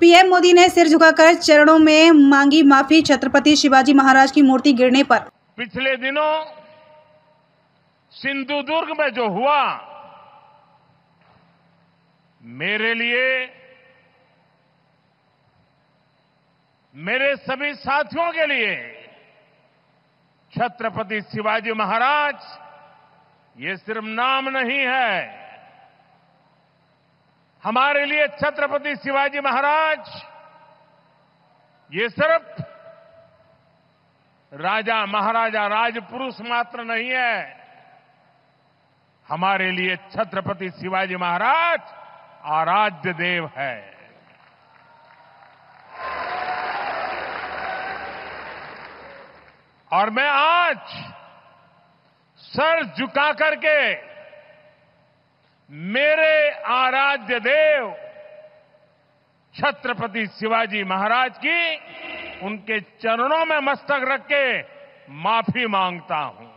PM Modi ने सिर झुकाकर चरणों में मांगी माफी छत्रपति शिवाजी महाराज की मूर्ति गिरने पर। पिछले दिनों सिंधुदुर्ग में जो हुआ, मेरे लिए, मेरे सभी साथियों के लिए छत्रपति शिवाजी महाराज ये सिर्फ नाम नहीं है। हमारे लिए छत्रपति शिवाजी महाराज ये सिर्फ राजा महाराजा राजपुरुष मात्र नहीं है। हमारे लिए छत्रपति शिवाजी महाराज आराध्य देव है। और मैं आज सर झुका करके मेरे आराध्य देव छत्रपति शिवाजी महाराज की उनके चरणों में मस्तक रख के माफी मांगता हूं।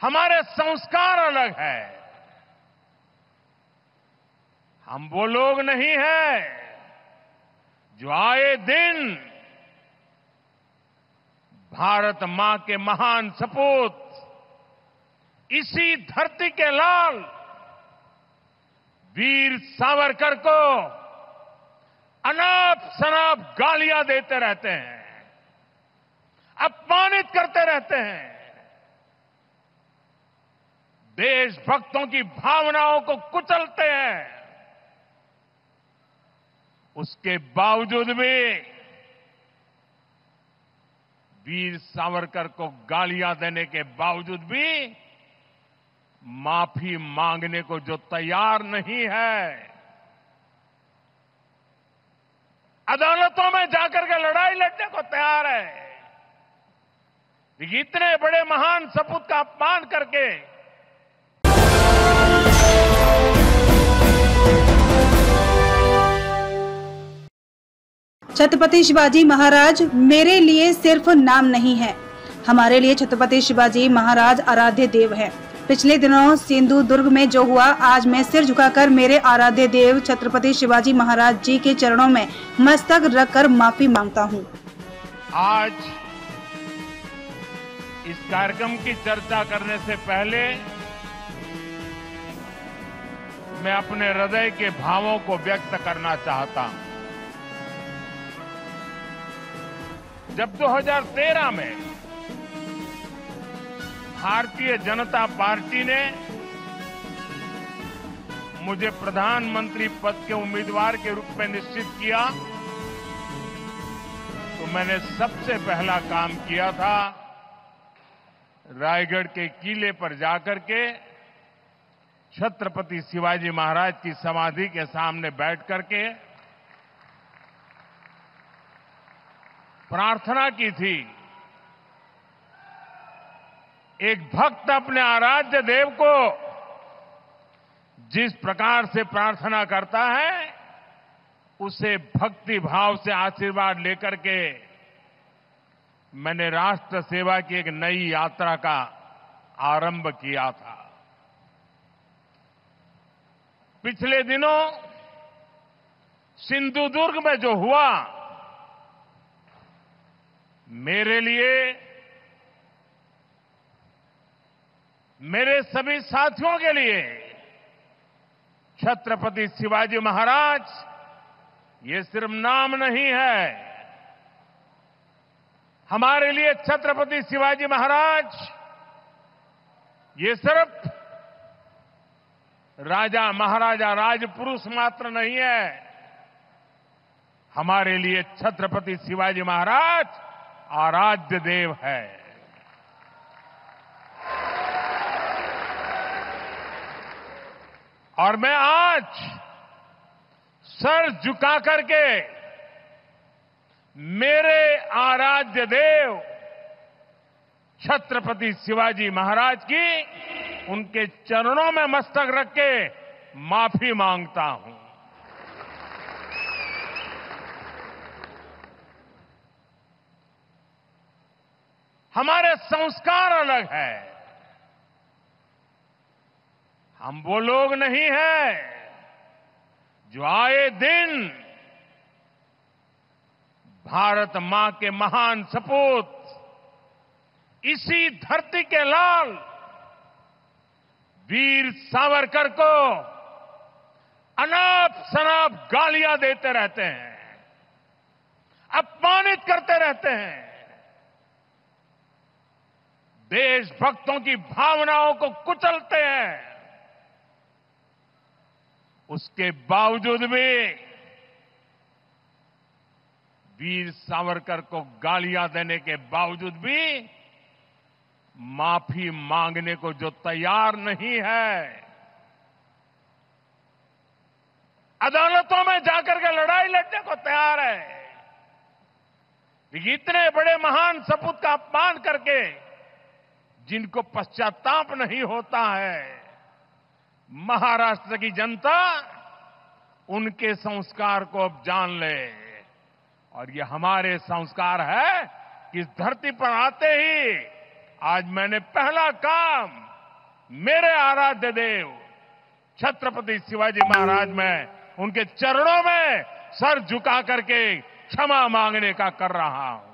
हमारे संस्कार अलग है। हम वो लोग नहीं हैं जो आए दिन भारत मां के महान सपूत, इसी धरती के लाल वीर सावरकर को अनाप शनाप गालियां देते रहते हैं, अपमानित करते रहते हैं, देशभक्तों की भावनाओं को कुचलते हैं। उसके बावजूद भी वीर सावरकर को गालियां देने के बावजूद भी माफी मांगने को जो तैयार नहीं है, अदालतों में जाकर के लड़ाई लड़ने को तैयार है, इतने बड़े महान सपूत का अपमान करके छत्रपति शिवाजी महाराज मेरे लिए सिर्फ नाम नहीं है, हमारे लिए छत्रपति शिवाजी महाराज आराध्य देव है। पिछले दिनों सिंधुदुर्ग में जो हुआ, आज मैं सिर झुकाकर मेरे आराध्य देव छत्रपति शिवाजी महाराज जी के चरणों में मस्तक रखकर माफी मांगता हूं। आज इस कार्यक्रम की चर्चा करने से पहले मैं अपने हृदय के भावों को व्यक्त करना चाहता हूं। जब 2013 में भारतीय जनता पार्टी ने मुझे प्रधानमंत्री पद के उम्मीदवार के रूप में निश्चित किया, तो मैंने सबसे पहला काम किया था रायगढ़ के किले पर जाकर के छत्रपति शिवाजी महाराज की समाधि के सामने बैठ करके प्रार्थना की थी। एक भक्त अपने आराध्य देव को जिस प्रकार से प्रार्थना करता है, उसे भक्ति भाव से आशीर्वाद लेकर के मैंने राष्ट्र सेवा की एक नई यात्रा का आरंभ किया था। पिछले दिनों सिंधुदुर्ग में जो हुआ, मेरे लिए, मेरे सभी साथियों के लिए छत्रपति शिवाजी महाराज ये सिर्फ नाम नहीं है। हमारे लिए छत्रपति शिवाजी महाराज ये सिर्फ राजा महाराजा राजपुरुष मात्र नहीं है। हमारे लिए छत्रपति शिवाजी महाराज आराध्य देव है। और मैं आज सर झुका करके मेरे आराध्य देव छत्रपति शिवाजी महाराज की उनके चरणों में मस्तक रख के माफी मांगता हूं। हमारे संस्कार अलग है। हम वो लोग नहीं हैं जो आए दिन भारत मां के महान सपूत, इसी धरती के लाल वीर सावरकर को अनाप शनाप गालियां देते रहते हैं, अपमानित करते रहते हैं, देशभक्तों की भावनाओं को कुचलते हैं। उसके बावजूद भी वीर सावरकर को गालियां देने के बावजूद भी माफी मांगने को जो तैयार नहीं है, अदालतों में जाकर के लड़ाई लड़ने को तैयार है, लेकिन इतने बड़े महान सपूत का अपमान करके जिनको पश्चाताप नहीं होता है, महाराष्ट्र की जनता उनके संस्कार को अब जान ले। और ये हमारे संस्कार है कि इस धरती पर आते ही आज मैंने पहला काम मेरे आराध्य देव छत्रपति शिवाजी महाराज में उनके चरणों में सर झुका करके क्षमा मांगने का कर रहा हूं।